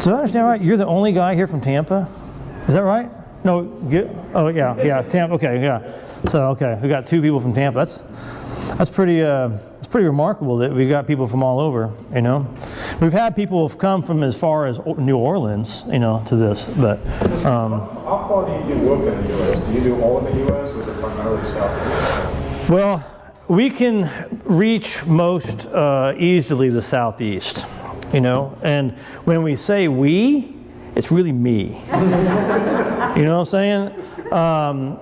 So I understand right? You're the only guy here from Tampa? Is that right? No, oh yeah, Tampa, okay, yeah. So, okay, we got 2 people from Tampa. That's pretty remarkable that we got people from all over, you know. We've had people who've come from as far as New Orleans, you know, to this, but. How far do you do work in the U.S.? Do you do all in the U.S. or is it primarily Southeast? Well, we can reach most easily the Southeast, you know, and when we say we, it's really me. You know what I'm saying?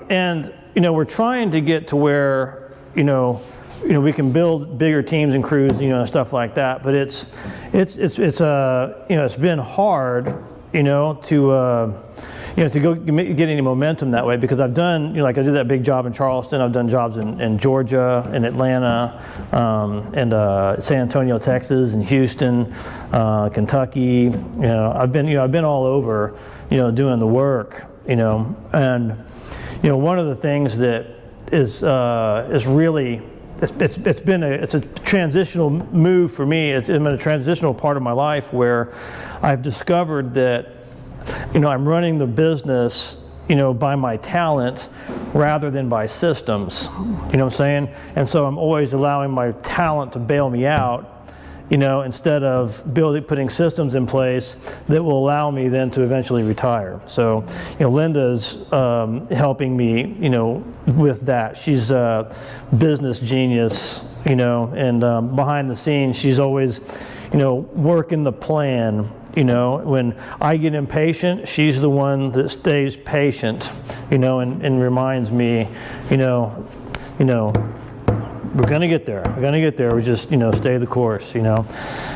And, you know, we're trying to get to where, you know, we can build bigger teams and crews, you know, and stuff like that. But it's you know, it's been hard, you know, to go get any momentum that way, because I've done, you know, like I did that big job in Charleston. I've done jobs in Georgia, in Atlanta, and San Antonio, Texas, and Houston, Kentucky. You know, I've been all over, you know, doing the work, you know, and you know, one of the things that is really it's a transitional move for me. It's been a transitional part of my life where I've discovered that, you know, I'm running the business, you know, by my talent rather than by systems. You know what I'm saying? And so I'm always allowing my talent to bail me out, you know, instead of putting systems in place that will allow me then to eventually retire. So, you know, Linda's helping me, you know, with that. She's a business genius, you know, and behind the scenes, she's always, you know, working the plan. You know, when I get impatient, she's the one that stays patient, you know, and reminds me, you know, we're gonna get there. We're gonna get there. We just, you know, stay the course, you know,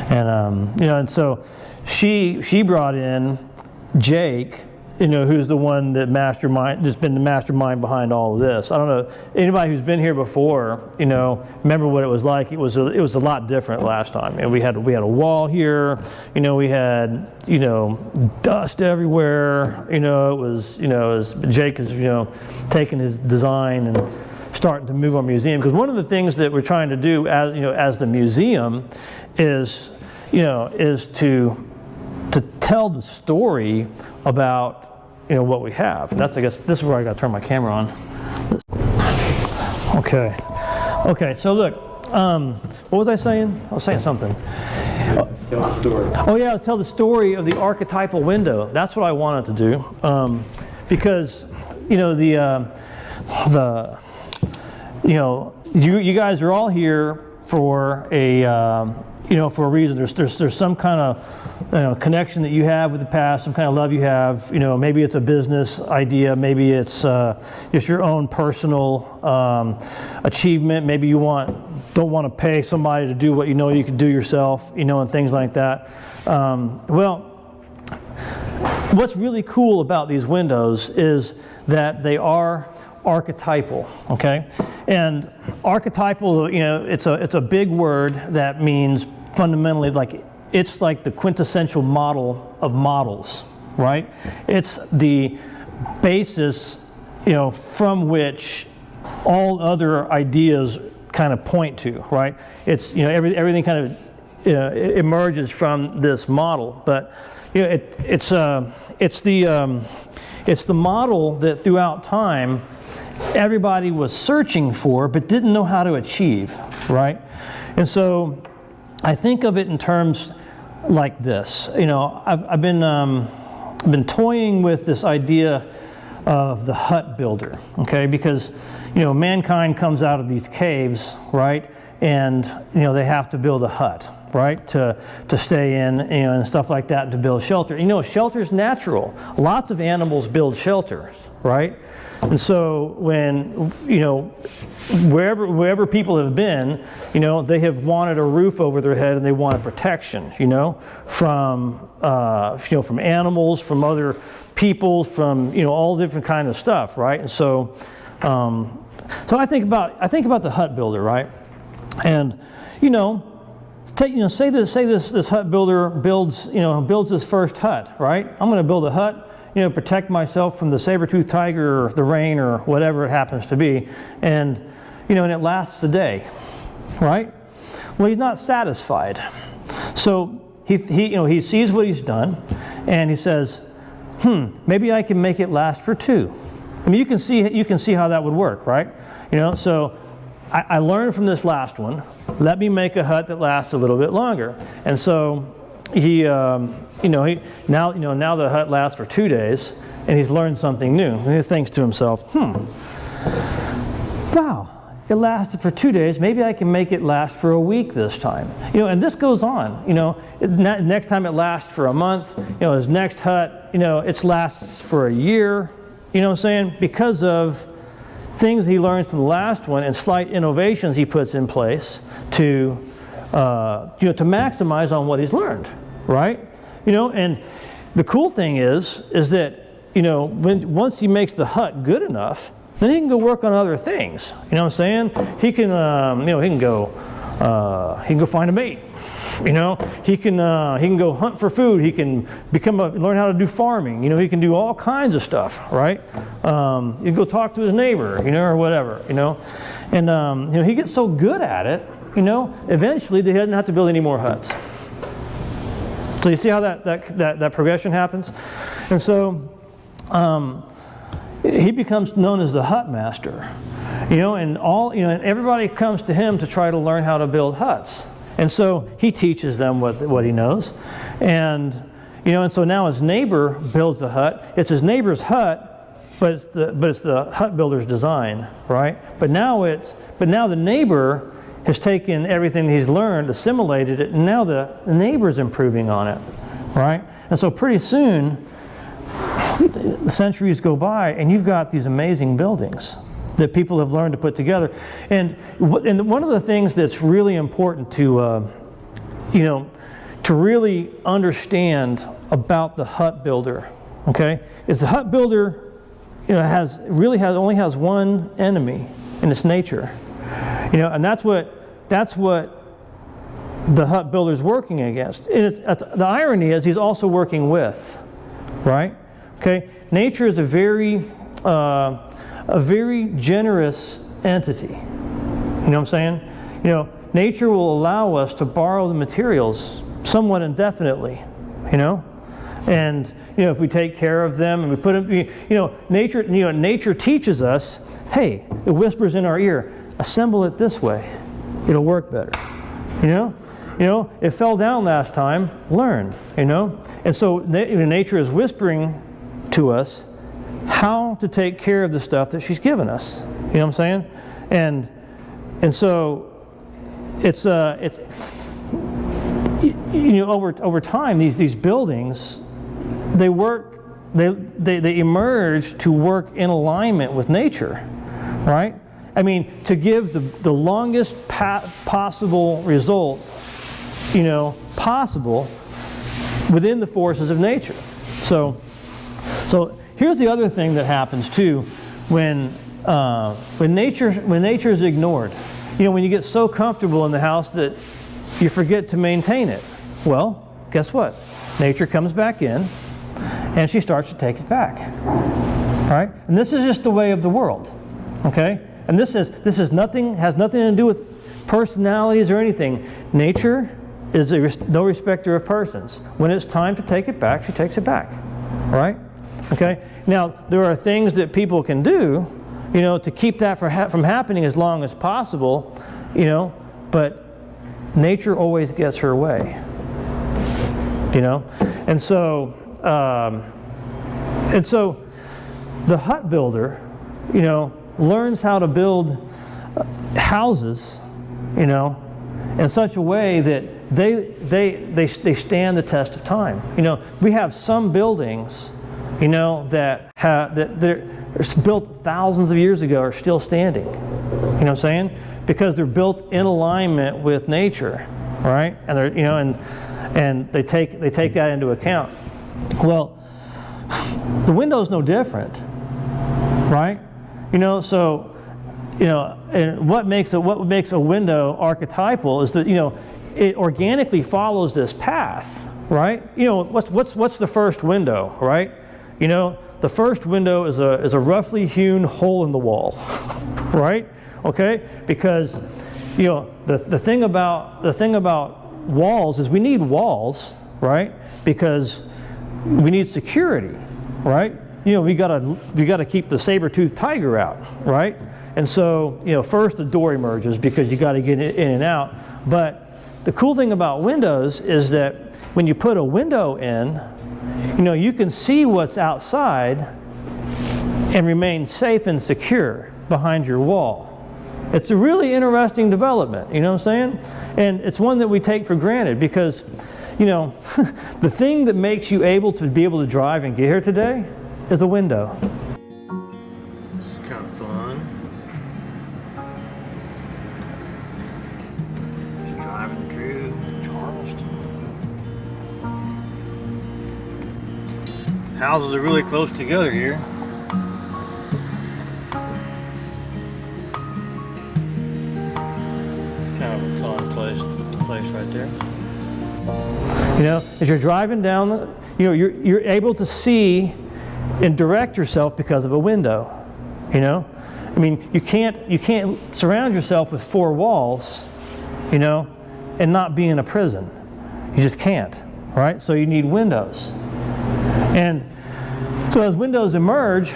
and you know, and so she brought in Jake, you know, who's the one that just been the mastermind behind all of this. I don't know anybody who's been here before, you know, remember what it was like. It was a lot different last time. And we had a wall here, you know, we had, you know, dust everywhere. You know, it was Jake is, you know, taking his design and starting to move our museum, because one of the things that we're trying to do as, you know, as the museum is, you know, is to tell the story about, you know, what we have. And that's, I guess, this is where I got to turn my camera on. Okay. So look, what was I saying? I was saying something. Tell the story. Oh yeah, tell the story of the archetypal window. That's what I wanted to do, because, you know, you guys are all here for a you know, for a reason. There's some kind of, you know, connection that you have with the past, some kind of love you have. You know, maybe it's a business idea, maybe it's just your own personal achievement. Maybe you don't want to pay somebody to do what you know you could do yourself, you know, and things like that. Well, what's really cool about these windows is that they are archetypal, okay? And archetypal, you know, it's a big word that means fundamentally, like, it's like the quintessential model of models, right? It's the basis, you know, from which all other ideas kind of point to, right? It's, you know, everything kind of, you know, emerges from this model. But, you know, it's the model that throughout time everybody was searching for but didn't know how to achieve, right? And so I think of it in terms like this. You know, I've been toying with this idea of the hut builder, okay? Because, you know, mankind comes out of these caves, right? And, you know, they have to build a hut, right? To stay in, you know, and stuff like that, and to build shelter. You know, shelter's natural. Lots of animals build shelters, right? And so when, you know, wherever people have been, you know, they have wanted a roof over their head and they wanted protection, you know, from animals, from other people, from, you know, all different kind of stuff, right? And so, so I think about the hut builder, right? And, you know, say this hut builder builds his first hut, right? I'm going to build a hut, you know, protect myself from the saber-toothed tiger or the rain or whatever it happens to be, and, you know, and it lasts a day, right? Well, he's not satisfied, so he sees what he's done, and he says, maybe I can make it last for 2. I mean, you can see how that would work, right? You know, so I learned from this last one. Let me make a hut that lasts a little bit longer. And so now the hut lasts for 2 days, and he's learned something new. And he thinks to himself, wow, it lasted for 2 days. Maybe I can make it last for a week this time. You know, and this goes on. You know, next time it lasts for a month. You know, his next hut, you know, it lasts for a year. You know what I'm saying? Because of things he learns from the last one and slight innovations he puts in place to maximize on what he's learned, right? You know, and the cool thing is that, you know, once he makes the hut good enough, then he can go work on other things. You know what I'm saying? He can, he can go find a mate. You know, he can go hunt for food. He can learn how to do farming. You know, he can do all kinds of stuff, right? You can go talk to his neighbor, you know, or whatever, you know. And you know, he gets so good at it, you know, eventually they didn't have to build any more huts. So you see how that progression happens? And so he becomes known as the hut master. You know, and everybody comes to him to try to learn how to build huts. And so he teaches them what he knows. And you know, and so now his neighbor builds a hut. It's his neighbor's hut, but it's the hut builder's design, right? But now the neighbor has taken everything he's learned, assimilated it, and now the neighbor's improving on it, right? And so pretty soon, the centuries go by, and you've got these amazing buildings that people have learned to put together. And one of the things that's really important to really understand about the hut builder, okay, is the hut builder, you know, only has one enemy, and it's nature. You know, and that's what the hut builder's working against. And the irony is he's also working with, right? Okay, nature is a very generous entity. You know what I'm saying? You know, nature will allow us to borrow the materials somewhat indefinitely, you know? And, you know, if we take care of them and we put them, you know, nature teaches us, hey, it whispers in our ear, assemble it this way. It'll work better. You know, it fell down last time, learn, you know? And so nature is whispering to us how to take care of the stuff that she's given us. You know what I'm saying? And so it's you know, over time these buildings, they emerge to work in alignment with nature, right? I mean, to give the longest possible result, you know, possible within the forces of nature. So here's the other thing that happens too when nature is ignored. You know, when you get so comfortable in the house that you forget to maintain it. Well, guess what? Nature comes back in and she starts to take it back. Right? And this is just the way of the world. Okay? And this has nothing to do with personalities or anything. Nature is no respecter of persons. When it's time to take it back, she takes it back. Right? Okay. Now there are things that people can do, you know, to keep that from happening as long as possible, you know. But nature always gets her way, you know. And so the hut builder, you know, learns how to build houses, you know, in such a way that they stand the test of time. You know, we have some buildings, you know, that they're built thousands of years ago are still standing. You know what I'm saying? Because they're built in alignment with nature, right? And they're, you know, and they take that into account. Well, the window's no different, right? You know, so, you know, and what makes a window archetypal is that, you know, it organically follows this path, right? You know, what's the first window, right? You know, the first window is a roughly hewn hole in the wall, right? Okay, because, you know, the thing about walls is we need walls, right? Because we need security, right? You know, we gotta keep the saber-toothed tiger out, right? And so, you know, first the door emerges because you got to get it in and out. But the cool thing about windows is that when you put a window in, you know, you can see what's outside and remain safe and secure behind your wall. It's a really interesting development, you know what I'm saying? And it's one that we take for granted because, you know, the thing that makes you able to drive and get here today is a window. It's kind of fun. Just driving through Charleston. Houses are really close together here. It's kind of a fun place right there. You know, as you're driving down, you know, you're able to see and direct yourself because of a window. You know, I mean, you can't surround yourself with four walls, you know, and not be in a prison. You just can't, right? So you need windows. And so as windows emerge,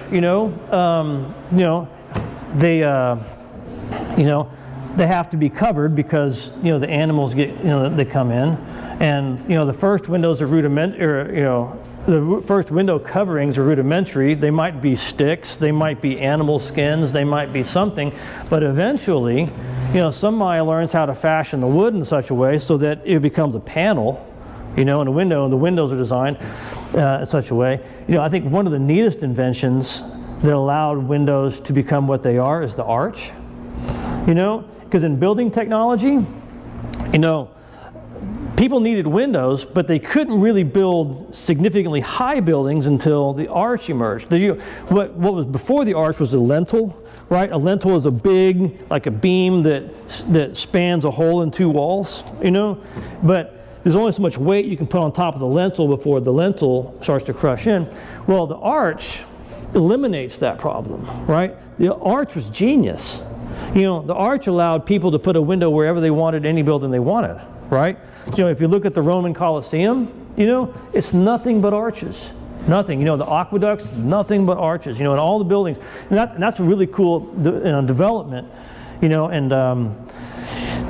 they have to be covered because, you know, the animals they come in, and, you know, the first windows are the first window coverings are rudimentary. They might be sticks, they might be animal skins, they might be something, but eventually, you know, somebody learns how to fashion the wood in such a way so that it becomes a panel, you know, in a window, and the windows are designed in such a way. You know, I think one of the neatest inventions that allowed windows to become what they are is the arch. You know, because in building technology, you know, people needed windows, but they couldn't really build significantly high buildings until the arch emerged. What was before the arch was the lintel, right? A lintel is a big, like a beam that spans a hole in two walls, you know? But there's only so much weight you can put on top of the lintel before the lintel starts to crush in. Well, the arch eliminates that problem, right? The arch was genius. You know, the arch allowed people to put a window wherever they wanted, any building they wanted, right? You know, if you look at the Roman Colosseum, you know, it's nothing but arches. Nothing. You know, the aqueducts, nothing but arches, you know, in all the buildings. And that's a really cool development, you know, and,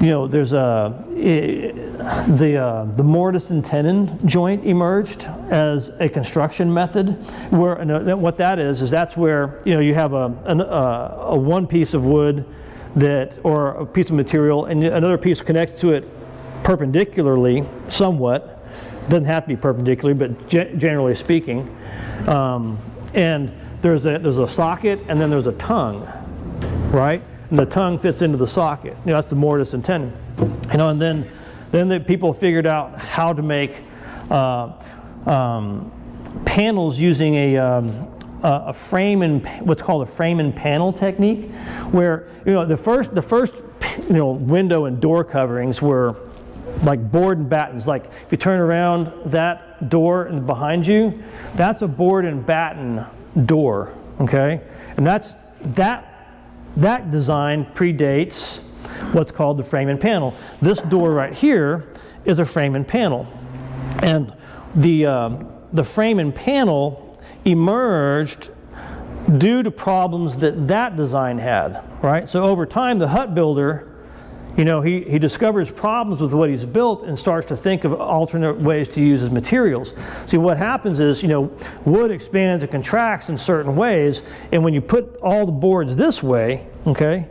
you know, there's the mortise and tenon joint emerged as a construction method, where, and what that is that's where, you know, you have a one piece of wood or a piece of material, and another piece connects to it perpendicularly somewhat. Doesn't have to be perpendicular, but generally speaking. And there's a socket, and then there's a tongue, right? And the tongue fits into the socket. You know, that's the mortise and tenon. You know, and then the people figured out how to make panels using a frame and what's called a frame and panel technique, where, you know, the first you know, window and door coverings were like board and battens. Like if you turn around that door and behind you, that's a board and batten door. Okay, and that design predates what's called the frame and panel. This door right here is a frame and panel, and the frame and panel emerged due to problems that design had, right? So over time, the hut builder, you know, he discovers problems with what he's built and starts to think of alternate ways to use his materials. See, what happens is, you know, wood expands and contracts in certain ways, and when you put all the boards this way, okay,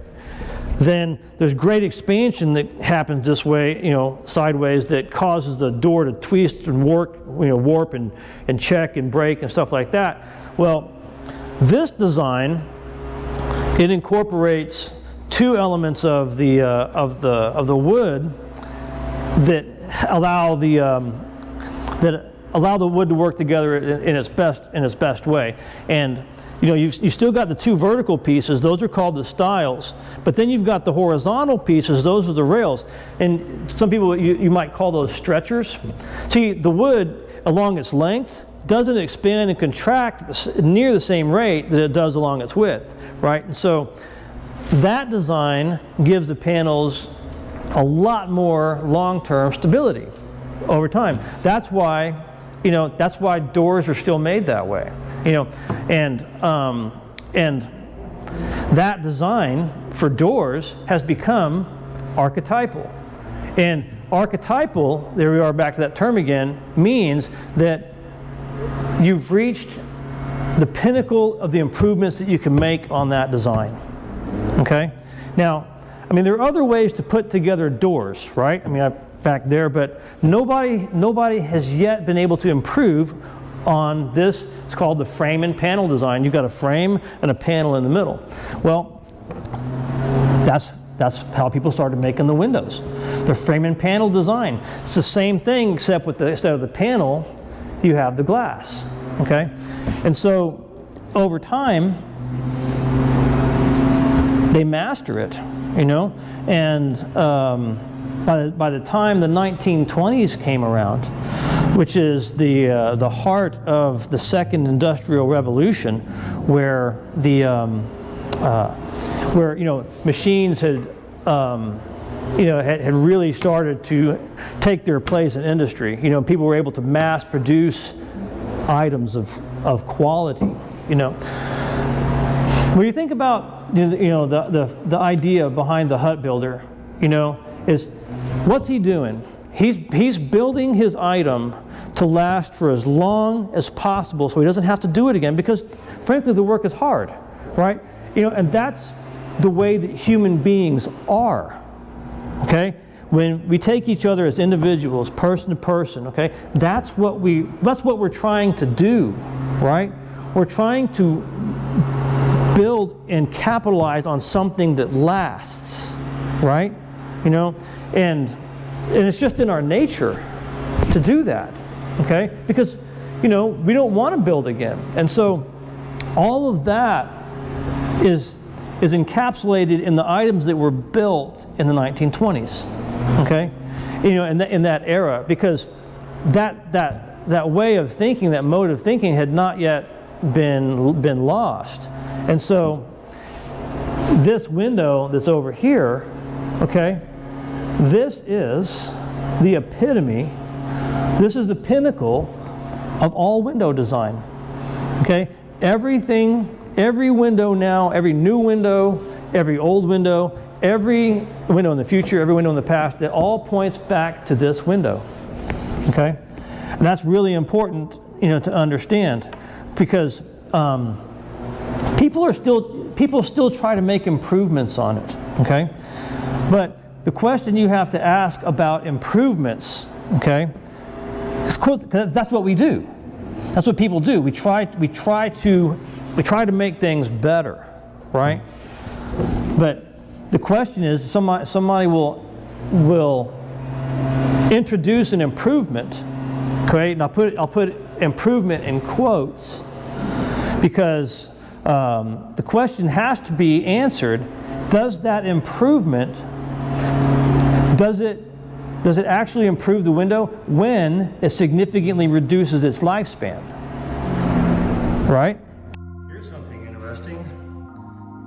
then there's great expansion that happens this way, you know, sideways, that causes the door to twist and warp and check and break and stuff like that. Well, this design, it incorporates two elements of the wood that allow the wood to work together in its best way. And, you know, you still got the two vertical pieces; those are called the stiles. But then you've got the horizontal pieces; those are the rails. And some people you might call those stretchers. See, the wood along its length doesn't expand and contract near the same rate that it does along its width, right? And so that design gives the panels a lot more long-term stability over time. That's why you know, that's why doors are still made that way. You know, and that design for doors has become archetypal. And archetypal, there we are back to that term again, means that you've reached the pinnacle of the improvements that you can make on that design. Okay? Now, I mean, there are other ways to put together doors, right? I mean, back there, but nobody has yet been able to improve on this. It's called the frame and panel design. You've got a frame and a panel in the middle. Well, that's how people started making the windows. The frame and panel design. It's the same thing, except with instead of the panel, you have the glass. Okay? And so over time, they master it, you know, and by the time the 1920s came around, which is the heart of the second industrial revolution, where where you know, machines had you know, had really started to take their place in industry. You know, people were able to mass produce items of quality. You know, when you think about, you know, the idea behind the hut builder, you know, is what's he doing? He's building his item to last for as long as possible, so he doesn't have to do it again, because frankly the work is hard, right? You know, and that's the way that human beings are. Okay? When we take each other as individuals, person to person, okay, that's what we're trying to do, right? We're trying to build and capitalize on something that lasts, right? You know, and it's just in our nature to do that, okay? Because, you know, we don't want to build again. And so all of that is encapsulated in the items that were built in the 1920s, okay? You know, in that era, because that way of thinking, that mode of thinking had not yet been lost. And so this window that's over here, okay, this is the epitome, this is the pinnacle of all window design, okay? Every window now, every new window, every old window, every window in the future, every window in the past, it all points back to this window, okay? And that's really important, you know, to understand, because people still try to make improvements on it, okay? But the question you have to ask about improvements, okay, is cool, because that's what we do. That's what people do. We try to make things better, right? But the question is, somebody will introduce an improvement, okay? And I'll put improvement in quotes, because the question has to be answered: does that improvement, does it actually improve the window when it significantly reduces its lifespan? Right? Here's something interesting.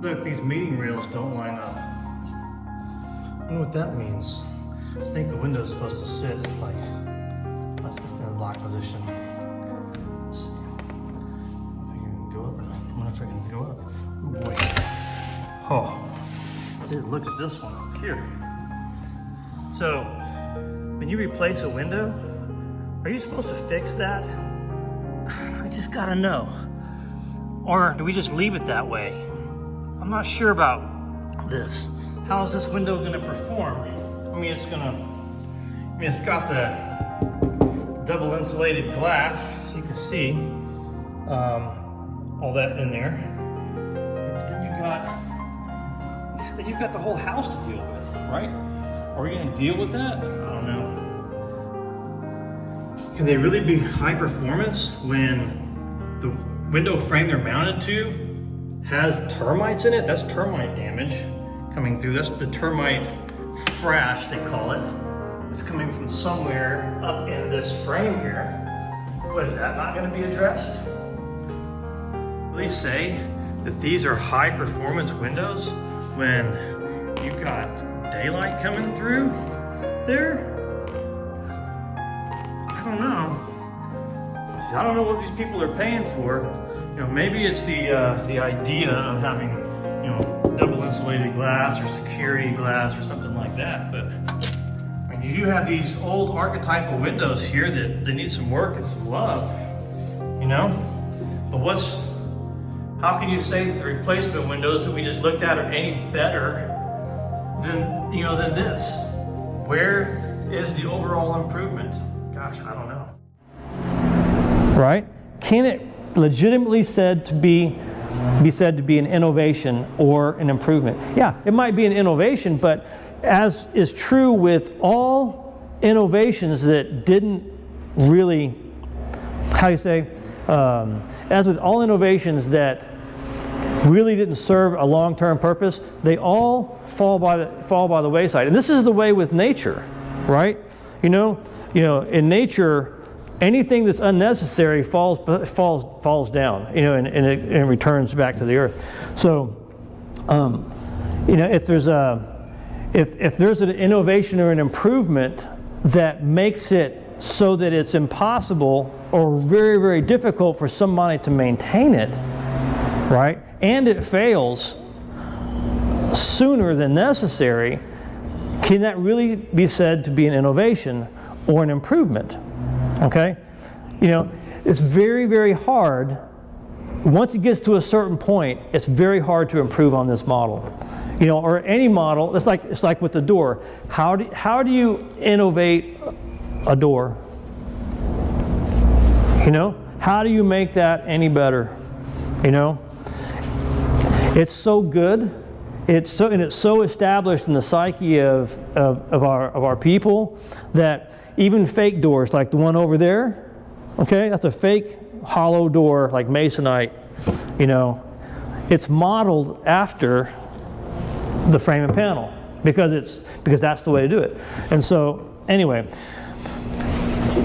Look, these meeting rails don't line up. I wonder what that means. I think the window's supposed to sit like, let's get in the lock position. Let's see. I don't know if I can go up or not. I wonder if I can go up. Oh boy. Oh, dude, look at this one here. So, when you replace a window, are you supposed to fix that? I just gotta know. Or do we just leave it that way? I'm not sure about this. How is this window gonna perform? I mean, it's got the double insulated glass, you can see all that in there. But then you've got the whole house to deal with, right? Are we gonna deal with that? I don't know. Can they really be high performance when the window frame they're mounted to has termites in it? That's termite damage coming through. That's the termite thrash, they call it. It's coming from somewhere up in this frame here. What, is that not gonna be addressed? Really say that these are high performance windows when you've got daylight coming through there? I don't know. I don't know what these people are paying for. Maybe it's the idea of having, double insulated glass or security glass or something like that. But I mean, you do have these old archetypal windows here that they need some work and some love, But how can you say that the replacement windows that we just looked at are any better than this? Where is the overall improvement? Gosh, I don't know. Right? Can it legitimately be said to be an innovation or an improvement? Yeah, it might be an innovation, but as is true with all innovations that didn't really, as with all innovations that really didn't serve a long-term purpose, they all fall by the wayside. And this is the way with nature, right? In nature, anything that's unnecessary falls down, and it returns back to the earth. So, if there's an innovation or an improvement that makes it so that it's impossible or very, very difficult for somebody to maintain it, right? And it fails sooner than necessary, can that really be said to be an innovation or an improvement? Okay? It's very, very hard. Once it gets to a certain point, it's very hard to improve on this model. Or any model. It's like with the door. How do you innovate a door? How do you make that any better? It's so good. It's so established in the psyche of our people that even fake doors, like the one over there, okay, that's a fake hollow door, like masonite. It's modeled after the frame and panel because that's the way to do it. And so anyway,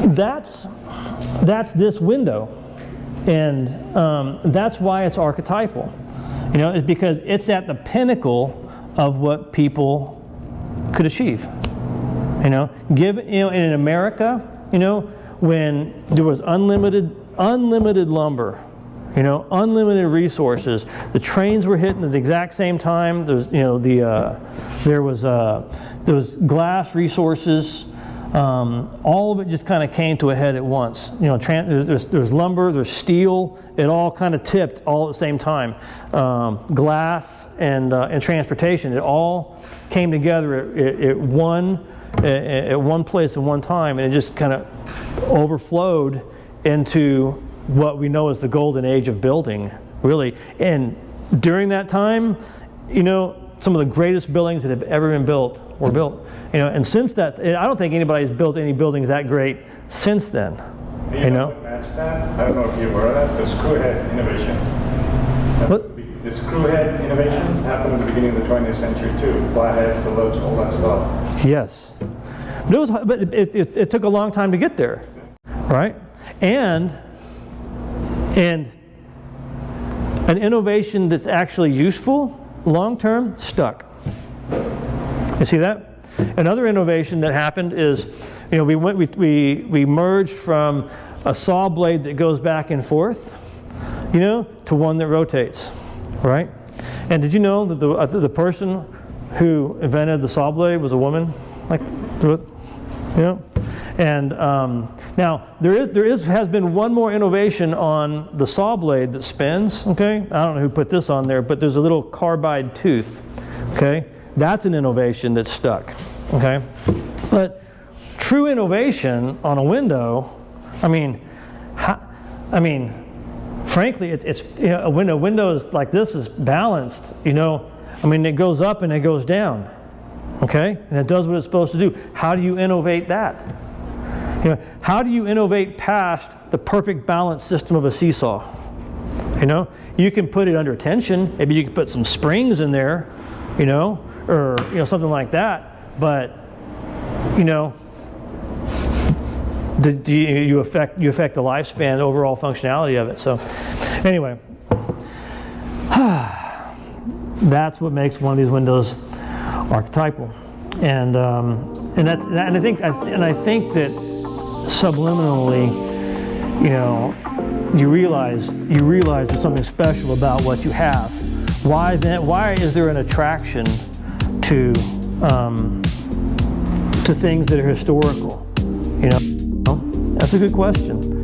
that's this window, and that's why it's archetypal. It's because it's at the pinnacle of what people could achieve. In America, when there was unlimited lumber, unlimited resources, the trains were hitting at the exact same time. There was glass resources. All of it just kind of came to a head at once. There's lumber, there's steel. It all kind of tipped all at the same time. Glass and transportation. It all came together at one place at one time, and it just kind of overflowed into what we know as the golden age of building, really. And during that time, some of the greatest buildings that have ever been built were built. And since that, I don't think anybody's built any buildings that great since then. Match that? I don't know if you're aware of that, the screwhead innovations. What? The screwhead innovations happened at the beginning of the 20th century too. Flathead, phillips, all that stuff. Yes. But it took a long time to get there, right? And an innovation that's actually useful long-term stuck. You see that? Another innovation that happened is, we merged from a saw blade that goes back and forth, to one that rotates, right? And did you know that the person who invented the saw blade was a woman? And now has been one more innovation on the saw blade that spins. Okay, I don't know who put this on there, but there's a little carbide tooth. Okay, that's an innovation that's stuck. Okay, but true innovation on a window, frankly, it's a window is like this is balanced. It goes up and it goes down. Okay, and it does what it's supposed to do. How do you innovate that? How do you innovate past the perfect balance system of a seesaw? You can put it under tension. Maybe you can put some springs in there, or something like that. But you affect the lifespan, the overall functionality of it. So, anyway, that's what makes one of these windows archetypal, and I think that subliminally you know, you realize there's something special about what you have. Why then? Why is there an attraction to things that are historical? You know, that's a good question.